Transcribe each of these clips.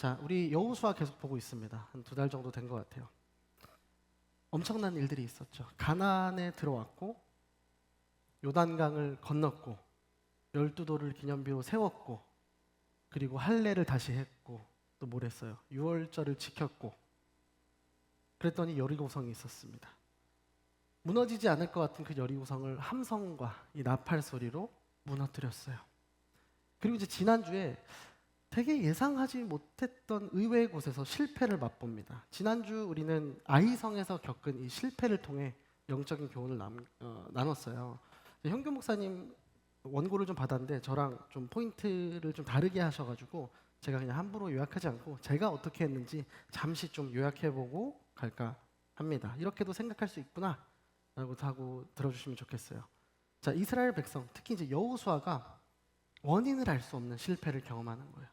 자, 우리 여호수아 계속 보고 있습니다. 한 2달 정도 된 것 같아요. 엄청난 일들이 있었죠. 가나안에 들어왔고 요단강을 건넜고 12돌을 기념비로 세웠고 그리고 할례를 다시 했고 또 뭘 했어요? 유월절을 지켰고 그랬더니 여리고성이 있었습니다. 무너지지 않을 것 같은 그 여리고성을 함성과 이 나팔 소리로 무너뜨렸어요. 그리고 이제 지난주에 되게 예상하지 못했던 의외의 곳에서 실패를 맛봅니다. 지난주 우리는 아이성에서 겪은 이 실패를 통해 영적인 교훈을 나눴어요. 현규 목사님 원고를 좀 받았는데 저랑 좀 포인트를 좀 다르게 하셔가지고 제가 그냥 함부로 요약하지 않고 제가 어떻게 했는지 잠시 좀 요약해보고 갈까 합니다. 이렇게도 생각할 수 있구나 라고 하고 들어주시면 좋겠어요. 자, 이스라엘 백성, 특히 이제 여호수아가 원인을 알 수 없는 실패를 경험하는 거예요.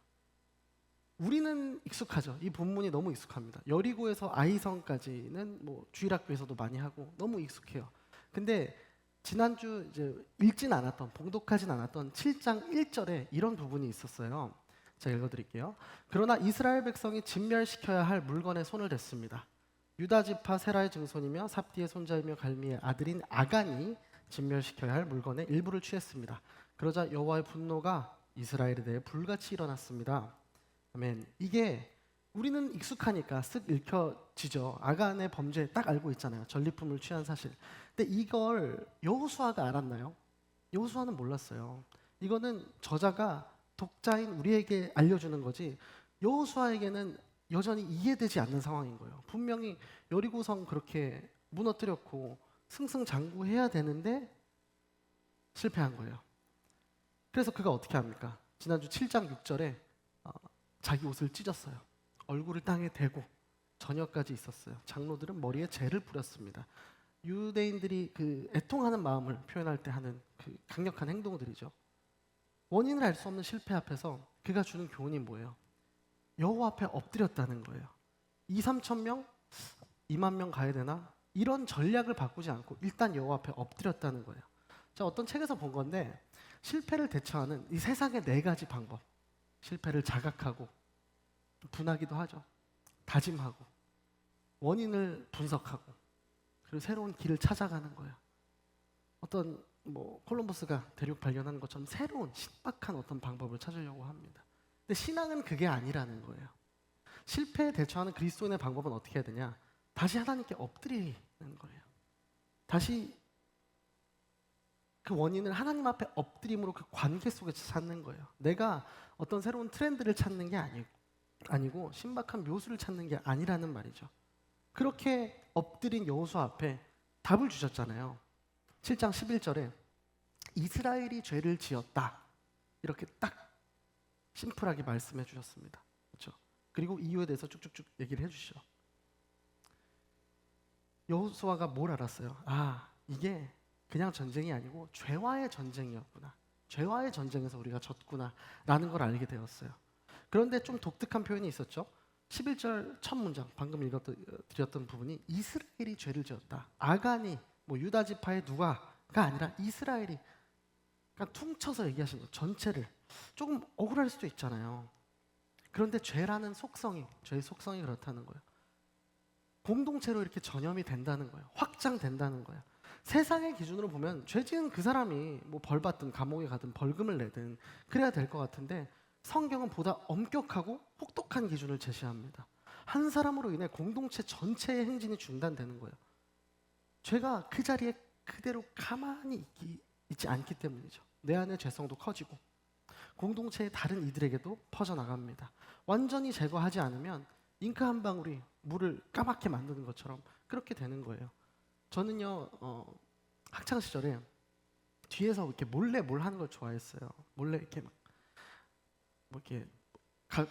우리는 익숙하죠. 이 본문이 너무 익숙합니다. 여리고에서 아이성까지는 뭐 주일학교에서도 많이 하고 너무 익숙해요. 근데 지난주 이제 읽진 않았던, 봉독하진 않았던 7장 1절에 이런 부분이 있었어요. 제가 읽어드릴게요. 그러나 이스라엘 백성이 진멸시켜야 할 물건에 손을 댔습니다. 유다 지파 세라의 증손이며 삽디의 손자이며 갈미의 아들인 아간이 진멸시켜야 할 물건의 일부를 취했습니다. 그러자 여호와의 분노가 이스라엘에 대해 불같이 일어났습니다. 아멘. 이게 우리는 익숙하니까 쓱 읽혀지죠. 아간의 범죄 딱 알고 있잖아요. 전리품을 취한 사실. 근데 이걸 여호수아가 알았나요? 여호수아는 몰랐어요. 이거는 저자가 독자인 우리에게 알려주는 거지 여호수아에게는 여전히 이해되지 않는 상황인 거예요. 분명히 여리고성 그렇게 무너뜨렸고 승승장구해야 되는데 실패한 거예요. 그래서 그가 어떻게 합니까? 지난주 7장 6절에 자기 옷을 찢었어요. 얼굴을 땅에 대고 저녁까지 있었어요. 장로들은 머리에 재를 뿌렸습니다. 유대인들이 그 애통하는 마음을 표현할 때 하는 그 강력한 행동들이죠. 원인을 알 수 없는 실패 앞에서 그가 주는 교훈이 뭐예요? 여호와 앞에 엎드렸다는 거예요. 2-3천 명? 2만 명 가야 되나? 이런 전략을 바꾸지 않고 일단 여호와 앞에 엎드렸다는 거예요. 제가 어떤 책에서 본 건데 실패를 대처하는 이 세상의 4가지 방법. 실패를 자각하고 분하기도 하죠. 다짐하고 원인을 분석하고 그리고 새로운 길을 찾아가는 거예요. 어떤 콜럼버스가 대륙 발견하는 것처럼 새로운 신박한 어떤 방법을 찾으려고 합니다. 근데 신앙은 그게 아니라는 거예요. 실패에 대처하는 그리스도인의 방법은 어떻게 해야 되냐? 다시 하나님께 엎드리는 거예요. 다시 그 원인을 하나님 앞에 엎드림으로 그 관계 속에서 찾는 거예요. 내가 어떤 새로운 트렌드를 찾는 게 아니고 신박한 묘수를 찾는 게 아니라는 말이죠. 그렇게 엎드린 여호수아 앞에 답을 주셨잖아요. 7장 11절에 이스라엘이 죄를 지었다. 이렇게 딱 심플하게 말씀해 주셨습니다. 그렇죠? 그리고 이유에 대해서 쭉쭉쭉 얘기를 해주시죠. 여호수아가 뭘 알았어요? 아, 이게 그냥 전쟁이 아니고 죄와의 전쟁이었구나. 죄와의 전쟁에서 우리가 졌구나 라는 걸 알게 되었어요. 그런데 좀 독특한 표현이 있었죠. 11절 첫 문장 방금 읽어드렸던 부분이 이스라엘이 죄를 지었다. 아간이 유다 지파의 누가가 아니라 이스라엘이 그러니까 퉁쳐서 얘기하신 거 전체를 조금 억울할 수도 있잖아요. 그런데 죄라는 속성이 죄의 속성이 그렇다는 거예요. 공동체로 이렇게 전염이 된다는 거예요. 확장된다는 거예요. 세상의 기준으로 보면 죄 지은 그 사람이 벌 받든 감옥에 가든 벌금을 내든 그래야 될 것 같은데 성경은 보다 엄격하고 혹독한 기준을 제시합니다. 한 사람으로 인해 공동체 전체의 행진이 중단되는 거예요. 죄가 그 자리에 그대로 가만히 있지 않기 때문이죠. 내 안의 죄성도 커지고 공동체의 다른 이들에게도 퍼져나갑니다. 완전히 제거하지 않으면 잉크 한 방울이 물을 까맣게 만드는 것처럼 그렇게 되는 거예요. 저는요 학창 시절에 뒤에서 이렇게 몰래 뭘 하는 걸 좋아했어요. 몰래 이렇게 이렇게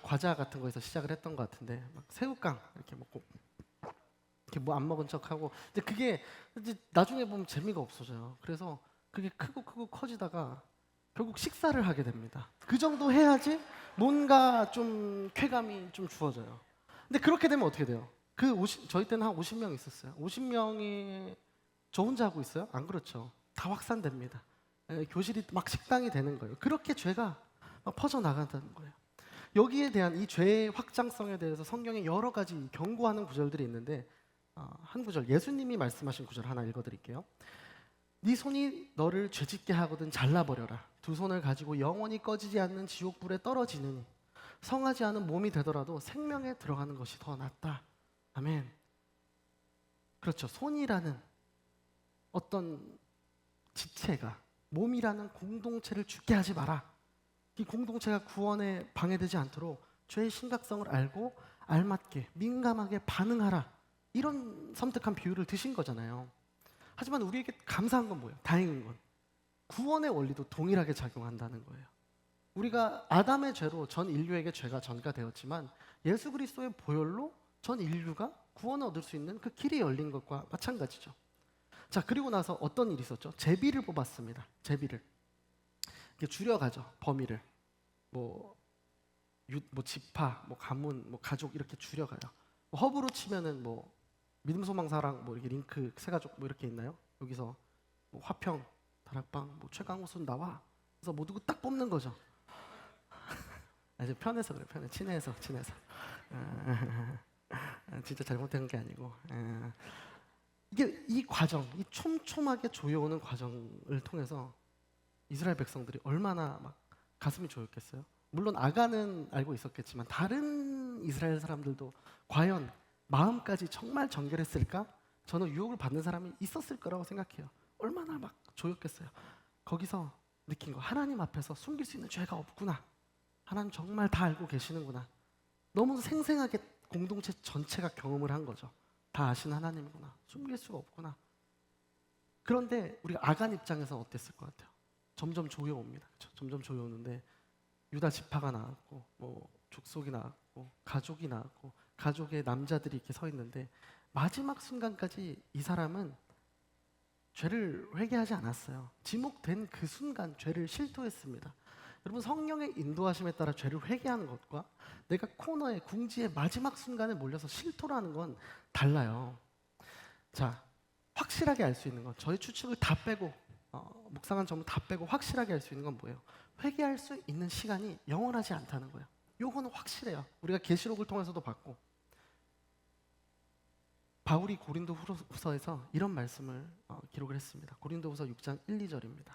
과자 같은 거에서 시작을 했던 것 같은데 새우깡 이렇게 먹고 이렇게 안 먹은 척하고 근데 그게 이제 나중에 보면 재미가 없어져요. 그래서 그게 크고 커지다가 결국 식사를 하게 됩니다. 그 정도 해야지 뭔가 좀 쾌감이 좀 주어져요. 근데 그렇게 되면 어떻게 돼요? 저희 때는 한 50명 있었어요. 50명이 저 혼자 하고 있어요? 안 그렇죠. 다 확산됩니다. 교실이 막 식당이 되는 거예요. 그렇게 죄가 막 퍼져나간다는 거예요. 여기에 대한 이 죄의 확장성에 대해서 성경에 여러 가지 경고하는 구절들이 있는데 한 구절, 예수님이 말씀하신 구절 하나 읽어드릴게요. 네 손이 너를 죄짓게 하거든 잘라버려라. 두 손을 가지고 영원히 꺼지지 않는 지옥불에 떨어지느니 성하지 않은 몸이 되더라도 생명에 들어가는 것이 더 낫다. 아멘. 그렇죠. 손이라는 어떤 지체가 몸이라는 공동체를 죽게 하지 마라. 이 공동체가 구원에 방해되지 않도록 죄의 심각성을 알고 알맞게 민감하게 반응하라. 이런 섬뜩한 비유를 드신 거잖아요. 하지만 우리에게 감사한 건 뭐예요? 다행인 건 구원의 원리도 동일하게 작용한다는 거예요. 우리가 아담의 죄로 전 인류에게 죄가 전가되었지만 예수 그리스도의 보혈로 전 인류가 구원을 얻을 수 있는 그 길이 열린 것과 마찬가지죠. 자, 그리고 나서 어떤 일이 있었죠? 제비를 뽑았습니다. 제비를 이게 줄여가죠. 범위를 뭐 지파, 뭐 가문, 뭐 가족 이렇게 줄여가요. 뭐 허브로 치면은 뭐 믿음, 소망, 사랑 뭐 이렇게 링크 세 가족 뭐 이렇게 있나요? 여기서 뭐 화평, 다락방, 뭐 최강호순 나와. 그래서 뭐 누구 딱 뽑는 거죠. 이제 편해서 그래, 편해. 친해서. 진짜 잘못된 게 아니고. 이게 이 과정, 이 촘촘하게 조여오는 과정을 통해서 이스라엘 백성들이 얼마나 막 가슴이 조였겠어요. 물론 아간은 알고 있었겠지만 다른 이스라엘 사람들도 과연 마음까지 정말 정결했을까? 저는 유혹을 받는 사람이 있었을 거라고 생각해요. 얼마나 막 조였겠어요. 거기서 느낀 거, 하나님 앞에서 숨길 수 있는 죄가 없구나. 하나님 정말 다 알고 계시는구나. 너무 생생하게 공동체 전체가 경험을 한 거죠. 다 아시는 하나님이구나. 숨길 수가 없구나. 그런데 우리가 아간 입장에서 어땠을 것 같아요? 점점 조여옵니다. 그렇죠? 점점 조여오는데 유다 지파가 나왔고 뭐 족속이 나왔고 가족이 나왔고 가족의 남자들이 이렇게 서 있는데 마지막 순간까지 이 사람은 죄를 회개하지 않았어요. 지목된 그 순간 죄를 실토했습니다. 여러분, 성령의 인도하심에 따라 죄를 회개하는 것과 내가 코너에 궁지의 마지막 순간에 몰려서 실토라는 건 달라요. 자, 확실하게 알 수 있는 건 저희 추측을 다 빼고 묵상한 점을 다 빼고 확실하게 알 수 있는 건 뭐예요? 회개할 수 있는 시간이 영원하지 않다는 거예요. 요거는 확실해요. 우리가 계시록을 통해서도 봤고 바울이 고린도 후서에서 이런 말씀을 기록을 했습니다. 고린도 후서 6장 1, 2절입니다.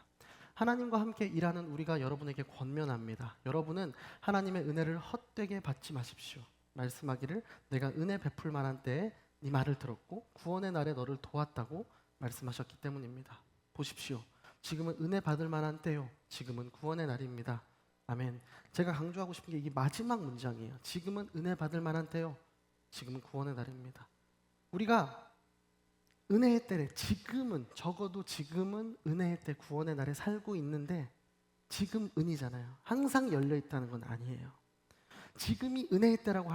하나님과 함께 일하는 우리가 여러분에게 권면합니다. 여러분은 하나님의 은혜를 헛되게 받지 마십시오. 말씀하기를 내가 은혜 베풀 만한 때에 네 말을 들었고 구원의 날에 너를 도왔다고 말씀하셨기 때문입니다. 보십시오. 지금은 은혜 받을 만한 때요. 지금은 구원의 날입니다. 아멘. 제가 강조하고 싶은 게 이게 마지막 문장이에요. 지금은 은혜 받을 만한 때요. 지금은 구원의 날입니다. 우리가 은혜의 때에 지금은 적어도 지금은 은혜의 때 구원의 날에 살고 있는데 지금 은이잖아요. 항상 열려 있다는 건 아니에요. 지금이 은혜의 때라고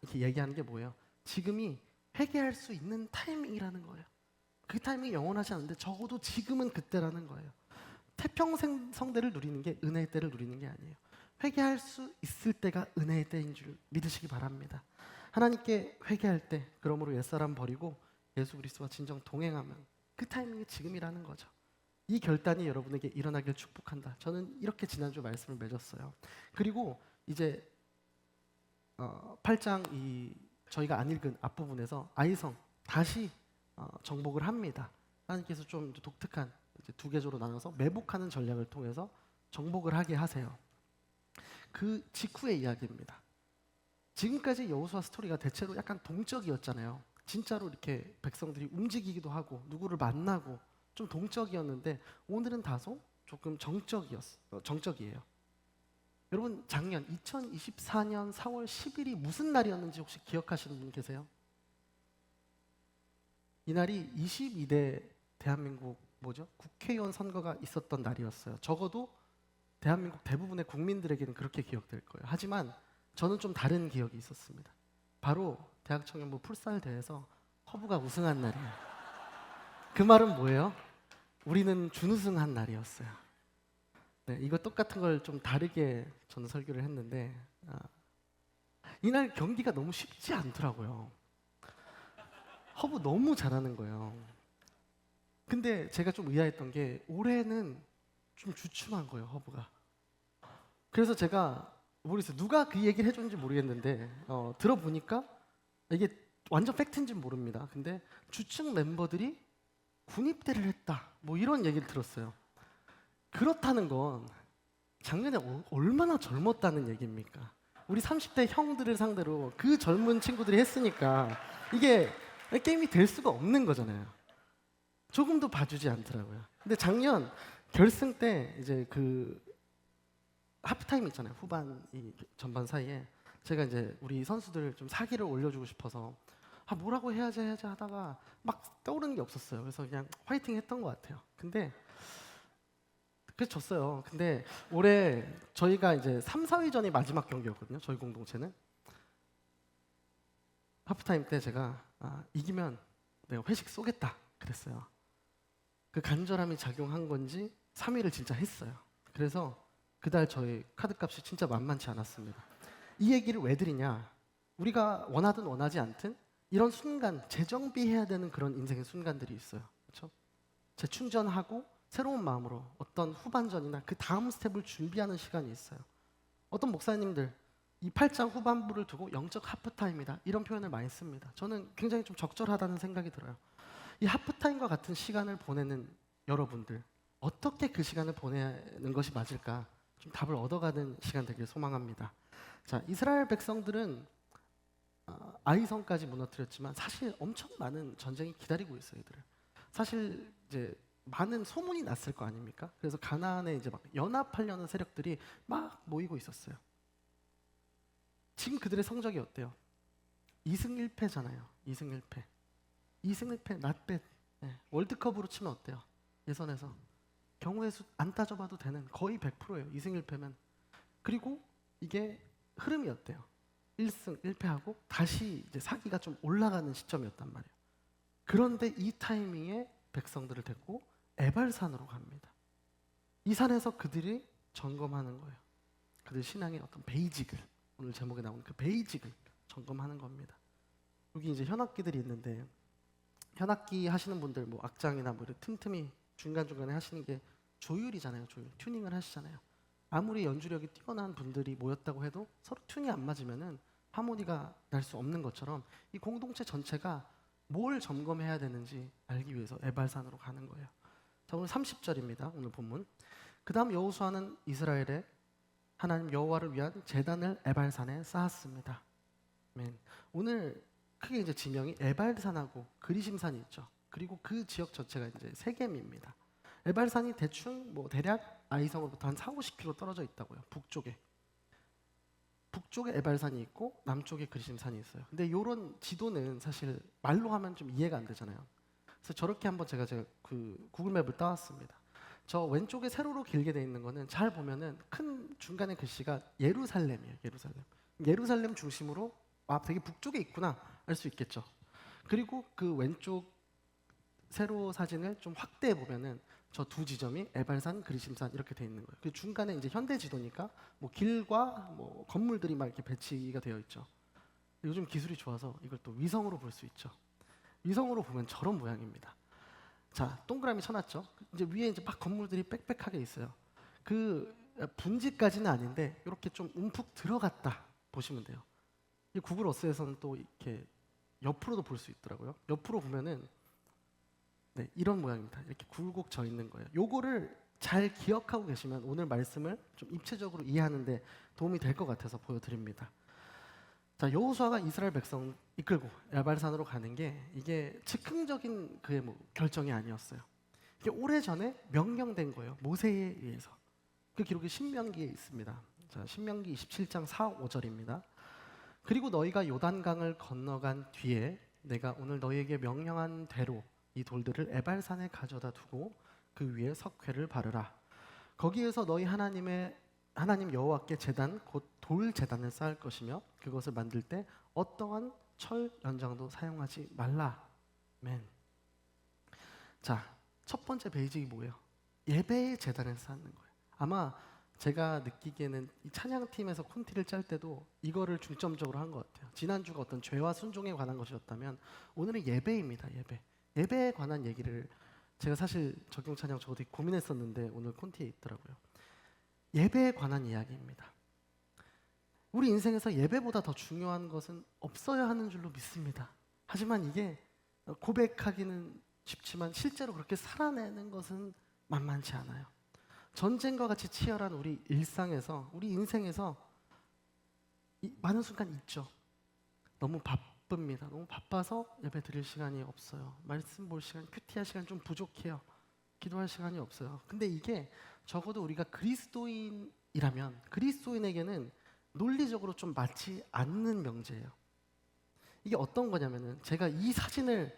이렇게 얘기하는 게 뭐예요? 지금이 회개할 수 있는 타이밍이라는 거예요. 그 타이밍이 영원하지 않은데 적어도 지금은 그때라는 거예요. 태평생 성대를 누리는 게 은혜의 때를 누리는 게 아니에요. 회개할 수 있을 때가 은혜의 때인 줄 믿으시기 바랍니다. 하나님께 회개할 때, 그러므로 옛사람 버리고 예수 그리스도와 진정 동행하면 그 타이밍이 지금이라는 거죠. 이 결단이 여러분에게 일어나길 축복한다. 저는 이렇게 지난주 말씀을 맺었어요. 그리고 이제 8장 저희가 안 읽은 앞부분에서 아이성 다시 정복을 합니다. 하나님께서 좀 독특한 이제 두 계조로 나눠서 매복하는 전략을 통해서 정복을 하게 하세요. 그 직후의 이야기입니다. 지금까지 여호수아 스토리가 대체로 약간 동적이었잖아요. 진짜로 이렇게 백성들이 움직이기도 하고 누구를 만나고 좀 동적이었는데 오늘은 다소 조금 정적이에요. 여러분, 작년 2024년 4월 10일이 무슨 날이었는지 혹시 기억하시는 분 계세요? 이날이 22대 대한민국 국회의원 선거가 있었던 날이었어요. 적어도 대한민국 대부분의 국민들에게는 그렇게 기억될 거예요. 하지만 저는 좀 다른 기억이 있었습니다. 바로 대학 청년부 풀살 대회에서 허브가 우승한 날이에요. 그 말은 뭐예요? 우리는 준우승한 날이었어요. 네, 이거 똑같은 걸 좀 다르게 저는 설교를 했는데 이날 경기가 너무 쉽지 않더라고요. 허브 너무 잘하는 거예요. 근데 제가 좀 의아했던 게 올해는 좀 주춤한 거예요, 허브가. 그래서 제가 모르겠어요. 누가 그 얘기를 해줬는지 모르겠는데 들어보니까 이게 완전 팩트인지는 모릅니다. 근데 주축 멤버들이 군입대를 했다. 뭐 이런 얘기를 들었어요. 그렇다는 건 작년에 얼마나 젊었다는 얘기입니까? 우리 30대 형들을 상대로 그 젊은 친구들이 했으니까 이게 게임이 될 수가 없는 거잖아요. 조금도 봐주지 않더라고요. 근데 작년 결승 때 이제 그 하프타임 있잖아요. 후반 이 전반 사이에 제가 이제 우리 선수들 좀 사기를 올려주고 싶어서 뭐라고 해야지 하다가 막 떠오르는 게 없었어요. 그래서 그냥 화이팅 했던 것 같아요. 근데 그래서 졌어요. 근데 올해 저희가 이제 3, 4위전이 마지막 경기였거든요. 저희 공동체는. 하프타임 때 제가 이기면 내가 회식 쏘겠다 그랬어요. 그 간절함이 작용한 건지 3위를 진짜 했어요. 그래서 그달 저희 카드값이 진짜 만만치 않았습니다. 이 얘기를 왜 드리냐? 우리가 원하든 원하지 않든 이런 순간 재정비해야 되는 그런 인생의 순간들이 있어요. 그렇죠? 재충전하고 새로운 마음으로 어떤 후반전이나 그 다음 스텝을 준비하는 시간이 있어요. 어떤 목사님들 이 8장 후반부를 두고 영적 하프타임이다 이런 표현을 많이 씁니다. 저는 굉장히 좀 적절하다는 생각이 들어요. 이 하프타임과 같은 시간을 보내는 여러분들 어떻게 그 시간을 보내는 것이 맞을까? 좀 답을 얻어가는 시간 되길 소망합니다. 자, 이스라엘 백성들은 아이성까지 무너뜨렸지만 사실 엄청 많은 전쟁이 기다리고 있어요, 이들을. 사실 이제 많은 소문이 났을 거 아닙니까? 그래서 가나안에 이제 막 연합하려는 세력들이 막 모이고 있었어요. 지금 그들의 성적이 어때요? 2승 1패잖아요. 2승 1패. 2승 1패 not bad. 네. 월드컵으로 치면 어때요? 예선에서 경우의 수 안 따져봐도 되는 거의 100%예요. 2승 1패면. 그리고 이게 흐름이 어때요? 1승 1패하고 다시 이제 사기가 좀 올라가는 시점이었단 말이에요. 그런데 이 타이밍에 백성들을 데리고 에발산으로 갑니다. 이 산에서 그들이 점검하는 거예요. 그들 신앙의 어떤 베이직을, 오늘 제목에 나오는 그 베이직을 점검하는 겁니다. 여기 이제 현악기들이 있는데 현악기 하시는 분들 뭐 악장이나 뭐 이렇게 틈틈이 중간중간에 하시는 게 조율이잖아요. 조율. 튜닝을 하시잖아요. 아무리 연주력이 뛰어난 분들이 모였다고 해도 서로 튠이 안 맞으면은 하모니가 날 수 없는 것처럼 이 공동체 전체가 뭘 점검해야 되는지 알기 위해서 에발산으로 가는 거예요. 자, 오늘 30절입니다. 오늘 본문. 그다음 여호수아는 이스라엘에 하나님 여호와를 위한 제단을 에발산에 쌓았습니다. 아멘. 오늘 크게 이제 지명이 에발산하고 그리심산이 있죠. 그리고 그 지역 전체가 이제 세겜입니다. 에발산이 대충 뭐 대략 아이성으로부터 한 4, 50km 떨어져 있다고요. 북쪽에. 북쪽에 에발산이 있고 남쪽에 그리심산이 있어요. 근데 이런 지도는 사실 말로 하면 좀 이해가 안 되잖아요. 그래서 저렇게 한번 제가 그 구글맵을 따왔습니다. 저 왼쪽에 세로로 길게 돼 있는 거는 잘 보면은 큰 중간에 글씨가 예루살렘이에요. 예루살렘. 예루살렘 중심으로 되게 북쪽에 있구나 알 수 있겠죠. 그리고 그 왼쪽 세로 사진을 좀 확대해 보면은 저 두 지점이 에발산, 그리심산 이렇게 돼 있는 거예요. 그 중간에 이제 현대 지도니까 뭐 길과 뭐 건물들이 막 이렇게 배치가 되어 있죠. 요즘 기술이 좋아서 이걸 또 위성으로 볼 수 있죠. 위성으로 보면 저런 모양입니다. 자, 동그라미 쳐놨죠. 이제 위에 이제 막 건물들이 빽빽하게 있어요. 그 분지까지는 아닌데 이렇게 좀 움푹 들어갔다 보시면 돼요. 이 구글 어스에서는 또 이렇게 옆으로도 볼 수 있더라고요. 옆으로 보면은 네, 이런 모양입니다. 이렇게 굴곡 져 있는 거예요. 요거를 잘 기억하고 계시면 오늘 말씀을 좀 입체적으로 이해하는데 도움이 될 것 같아서 보여드립니다. 자, 여호수아가 이스라엘 백성 이끌고 에발산으로 가는 게 이게 즉흥적인 그의 뭐 결정이 아니었어요. 이게 오래전에 명령된 거예요. 모세에 의해서. 그 기록이 신명기에 있습니다. 자, 신명기 27장 4, 5절입니다. 그리고 너희가 요단강을 건너간 뒤에 내가 오늘 너희에게 명령한 대로 이 돌들을 에발산에 가져다 두고 그 위에 석회를 바르라. 거기에서 너희 하나님 여호와께 제단 곧 돌 제단을 쌓을 것이며 그것을 만들 때 어떠한 철 연장도 사용하지 말라. 아멘. 자, 첫 번째 베이직이 뭐예요? 예배의 제단을 쌓는 거예요. 아마 제가 느끼기에는 이 찬양팀에서 콘티를 짤 때도 이거를 중점적으로 한 것 같아요. 지난주가 어떤 죄와 순종에 관한 것이었다면 오늘은 예배입니다. 예배. 예배에 관한 얘기를 제가 사실 적용 찬양 저도 되게 고민했었는데 오늘 콘티에 있더라고요. 예배에 관한 이야기입니다. 우리 인생에서 예배보다 더 중요한 것은 없어야 하는 줄로 믿습니다. 하지만 이게 고백하기는 쉽지만 실제로 그렇게 살아내는 것은 만만치 않아요. 전쟁과 같이 치열한 우리 일상에서, 우리 인생에서 많은 순간 있죠. 너무 바쁩니다. 너무 바빠서 예배 드릴 시간이 없어요. 말씀 볼 시간, 큐티할 시간 좀 부족해요. 기도할 시간이 없어요. 근데 이게 적어도 우리가 그리스도인이라면 그리스도인에게는 논리적으로 좀 맞지 않는 명제예요. 이게 어떤 거냐면은 제가 이 사진을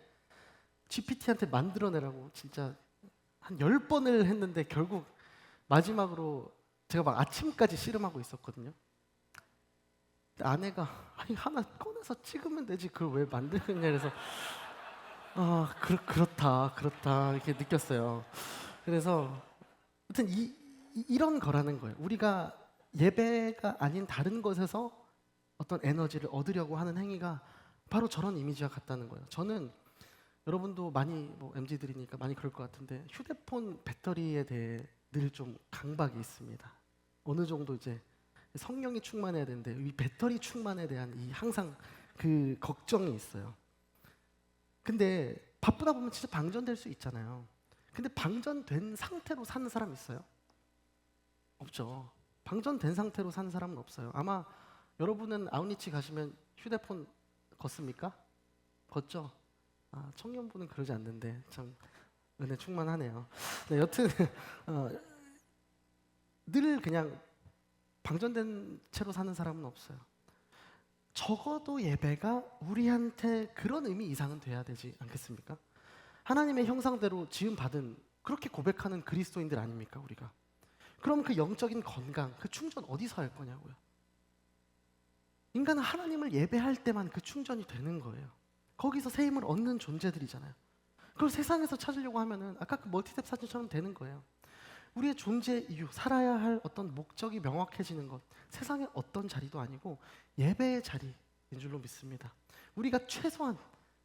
GPT한테 만들어내라고 진짜 한 10번을 했는데 결국 마지막으로 제가 막 아침까지 씨름하고 있었거든요. 근데 아내가 아니 하나 꺼내서 찍으면 되지 그걸 왜 만들겠냐 그래서 그렇다 이렇게 느꼈어요. 그래서 하여튼 이런 거라는 거예요. 우리가 예배가 아닌 다른 것에서 어떤 에너지를 얻으려고 하는 행위가 바로 저런 이미지와 같다는 거예요. 저는 여러분도 많이 MZ들이니까 많이 그럴 것 같은데 휴대폰 배터리에 대해 늘 좀 강박이 있습니다. 어느 정도 이제 성령이 충만해야 되는데 이 배터리 충만에 대한 항상 그 걱정이 있어요. 근데 바쁘다 보면 진짜 방전될 수 있잖아요. 근데 방전된 상태로 사는 사람 있어요? 없죠. 방전된 상태로 사는 사람은 없어요. 아마 여러분은 아웃리치 가시면 휴대폰 걷습니까? 걷죠? 청년부는 그러지 않는데 참 은혜 충만하네요. 네, 여튼 늘 그냥 방전된 채로 사는 사람은 없어요. 적어도 예배가 우리한테 그런 의미 이상은 돼야 되지 않겠습니까? 하나님의 형상대로 지음받은 그렇게 고백하는 그리스도인들 아닙니까 우리가? 그럼 그 영적인 건강, 그 충전 어디서 할 거냐고요. 인간은 하나님을 예배할 때만 그 충전이 되는 거예요. 거기서 새 힘을 얻는 존재들이잖아요. 그걸 세상에서 찾으려고 하면은 아까 그 멀티탭 사진처럼 되는 거예요. 우리의 존재 이유, 살아야 할 어떤 목적이 명확해지는 것, 세상의 어떤 자리도 아니고 예배의 자리인 줄로 믿습니다. 우리가 최소한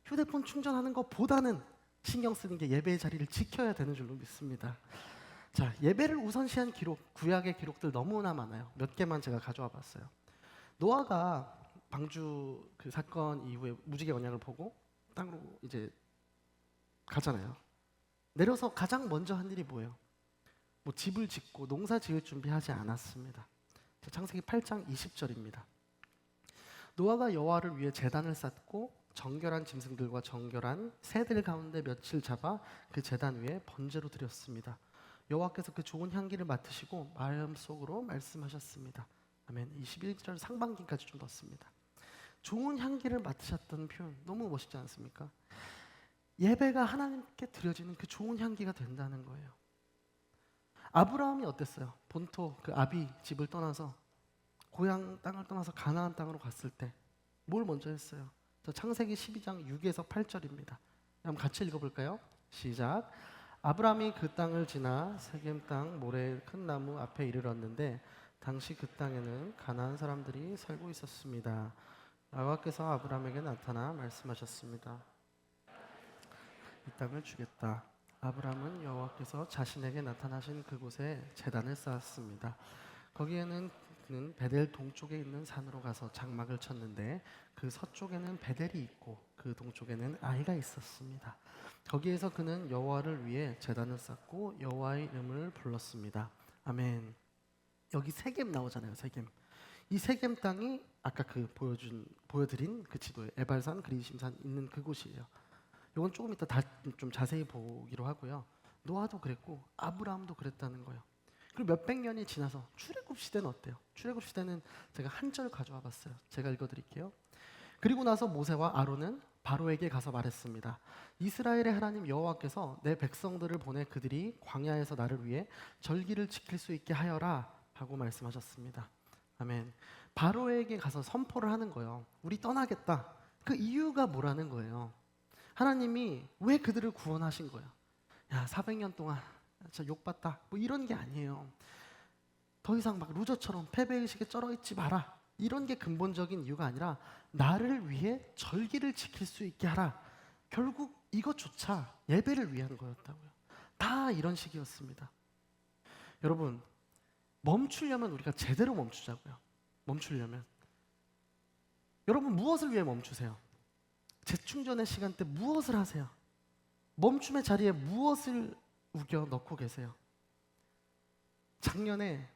휴대폰 충전하는 것보다는 신경 쓰는 게 예배의 자리를 지켜야 되는 줄로 믿습니다. 자, 예배를 우선시한 기록, 구약의 기록들 너무나 많아요. 몇 개만 제가 가져와 봤어요. 노아가 방주 그 사건 이후에 무지개 언약을 보고 땅으로 이제 가잖아요. 내려서 가장 먼저 한 일이 뭐예요? 집을 짓고 농사 지을 준비하지 않았습니다. 창세기 8장 20절입니다. 노아가 여호와를 위해 제단을 쌓고 정결한 짐승들과 정결한 새들 가운데 며칠 잡아 그 제단 위에 번제로 드렸습니다. 여호와께서 그 좋은 향기를 맡으시고 마음속으로 말씀하셨습니다. 아멘. 21절 상반기까지 좀 넣습니다. 좋은 향기를 맡으셨다는 표현 너무 멋있지 않습니까? 예배가 하나님께 드려지는 그 좋은 향기가 된다는 거예요. 아브라함이 어땠어요? 본토 그 아비 집을 떠나서 고향 땅을 떠나서 가나안 땅으로 갔을 때 뭘 먼저 했어요? 저 창세기 12장 6에서 8절입니다. 한번 같이 읽어볼까요? 시작. 아브라함이 그 땅을 지나 세겜 땅 모레 큰 나무 앞에 이르렀는데 당시 그 땅에는 가나안 사람들이 살고 있었습니다. 여호와께서 아브라함에게 나타나 말씀하셨습니다. 이 땅을 주겠다. 아브라함은 여호와께서 자신에게 나타나신 그곳에 제단을 쌓았습니다. 거기에는 그는 베델 동쪽에 있는 산으로 가서 장막을 쳤는데 그 서쪽에는 베델이 있고 그 동쪽에는 아이가 있었습니다. 거기에서 그는 여호와를 위해 제단을 쌓고 여호와의 이름을 불렀습니다. 아멘. 여기 세겜 나오잖아요. 세겜. 이 세겜 땅이 아까 그 보여드린 그 지도에 에발산, 그리심산 있는 그곳이에요. 이건 조금 이따 좀 자세히 보기로 하고요. 노아도 그랬고 아브라함도 그랬다는 거예요. 그리고 몇백 년이 지나서 출애굽 시대는 어때요? 출애굽 시대는 제가 한 절 가져와 봤어요. 제가 읽어드릴게요. 그리고 나서 모세와 아론은 바로에게 가서 말했습니다. 이스라엘의 하나님 여호와께서 내 백성들을 보내 그들이 광야에서 나를 위해 절기를 지킬 수 있게 하여라 하고 말씀하셨습니다. 아멘. 바로에게 가서 선포를 하는 거예요. 우리 떠나겠다. 그 이유가 뭐라는 거예요? 하나님이 왜 그들을 구원하신 거예요? 야, 400년 동안 진짜 욕봤다. 이런 게 아니에요. 더 이상 막 루저처럼 패배의식에 쩔어있지 마라. 이런 게 근본적인 이유가 아니라 나를 위해 절기를 지킬 수 있게 하라. 결국 이것조차 예배를 위한 거였다고요. 다 이런 식이었습니다. 여러분, 멈추려면 우리가 제대로 멈추자고요. 멈추려면 여러분 무엇을 위해 멈추세요? 재충전의 시간대 무엇을 하세요? 멈춤의 자리에 무엇을 우겨 넣고 계세요? 작년에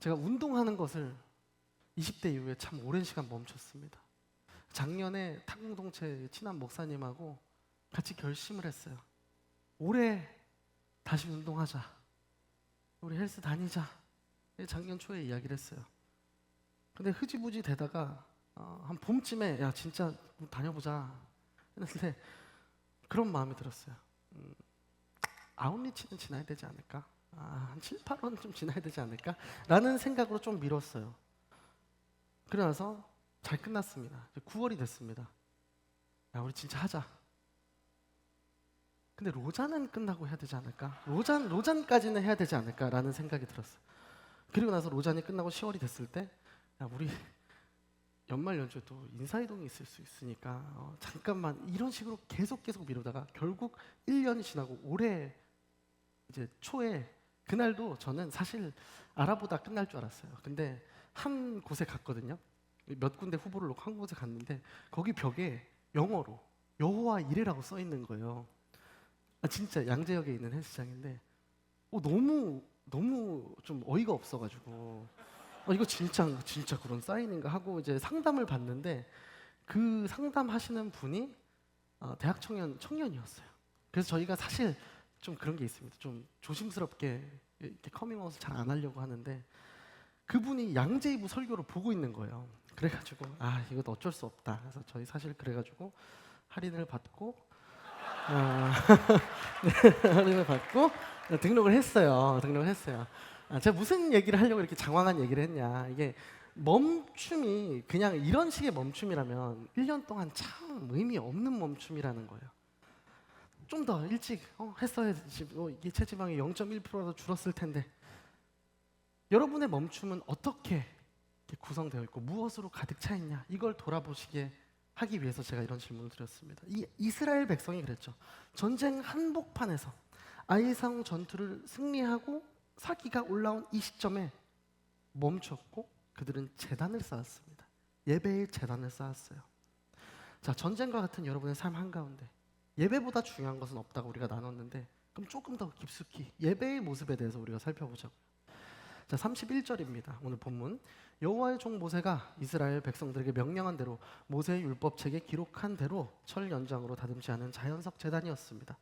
제가 운동하는 것을 20대 이후에 참 오랜 시간 멈췄습니다. 작년에 탁공동체 친한 목사님하고 같이 결심을 했어요. 올해 다시 운동하자. 우리 헬스 다니자. 작년 초에 이야기를 했어요. 근데 흐지부지 되다가 한 봄쯤에 야 진짜 다녀보자 했는데 그런 마음이 들었어요. 아웃리치는 지나야 되지 않을까? 한 7, 8원 좀 지나야 되지 않을까? 라는 생각으로 좀 미뤘어요. 그러나서 잘 끝났습니다. 9월이 됐습니다. 야 우리 진짜 하자. 근데 로잔은 끝나고 해야 되지 않을까? 로잔까지는 해야 되지 않을까라는 생각이 들었어요. 그리고 나서 로잔이 끝나고 10월이 됐을 때 야 우리 연말 연초에 또 인사이동이 있을 수 있으니까 잠깐만 이런 식으로 계속 미루다가 결국 1년이 지나고 올해 이제 초에 그날도 저는 사실 알아보다 끝날 줄 알았어요. 근데 한 곳에 갔거든요. 몇 군데 후보를 놓고 한 곳에 갔는데 거기 벽에 영어로 여호와 이레라고 써 있는 거예요. 진짜 양재역에 있는 헬스장인데 너무 좀 어이가 없어가지고 이거 진짜 그런 사인인가 하고 이제 상담을 받는데 그 상담하시는 분이 대학 청년이었어요. 그래서 저희가 사실 좀 그런 게 있습니다. 좀 조심스럽게 이렇게 커밍아웃을 잘 안 하려고 하는데 그분이 양재이부 설교를 보고 있는 거예요. 그래가지고 이것도 어쩔 수 없다. 그래서 저희 사실 그래가지고 할인을 받고 할인을 받고 등록을 했어요. 제가 무슨 얘기를 하려고 이렇게 장황한 얘기를 했냐. 이게 멈춤이 그냥 이런 식의 멈춤이라면 1년 동안 참 의미 없는 멈춤이라는 거예요. 좀 더 일찍 했어야지. 이게 체지방이 0.1%라도 줄었을 텐데. 여러분의 멈춤은 어떻게 구성되어 있고 무엇으로 가득 차 있냐. 이걸 돌아보시게 하기 위해서 제가 이런 질문을 드렸습니다. 이스라엘 백성이 그랬죠. 전쟁 한복판에서 아이성 전투를 승리하고 사기가 올라온 이 시점에 멈췄고 그들은 제단을 쌓았습니다. 예배의 제단을 쌓았어요. 자, 전쟁과 같은 여러분의 삶 한가운데 예배보다 중요한 것은 없다고 우리가 나눴는데 그럼 조금 더 깊숙이 예배의 모습에 대해서 우리가 살펴보자고요. 자, 31절입니다. 오늘 본문. 여호와의 종 모세가 이스라엘 백성들에게 명령한 대로 모세의 율법책에 기록한 대로 철 연장으로 다듬지 않은 자연석 제단이었습니다.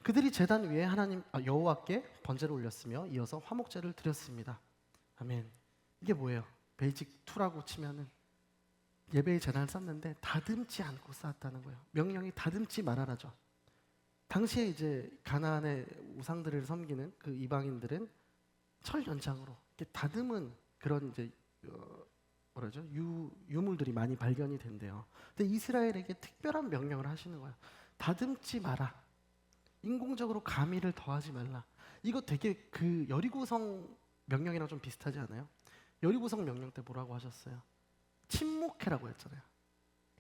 그들이 제단 위에 하나님 여호와께 번제를 올렸으며 이어서 화목제를 드렸습니다. 아멘. 이게 뭐예요? 베이직 2라고 치면은 예배의 제단을 쌓는데 다듬지 않고 쌓았다는 거예요. 명령이 다듬지 말아라죠. 당시에 이제 가나안의 우상들을 섬기는 그 이방인들은 철 연장으로 이렇게 다듬은 그런 이제 유물들이 많이 발견이 된대요. 근데 이스라엘에게 특별한 명령을 하시는 거예요. 다듬지 마라. 인공적으로 가미를 더하지 말라. 이거 되게 그 여리고성 명령이랑 좀 비슷하지 않아요? 여리고성 명령 때 뭐라고 하셨어요? 침묵해라고 했잖아요.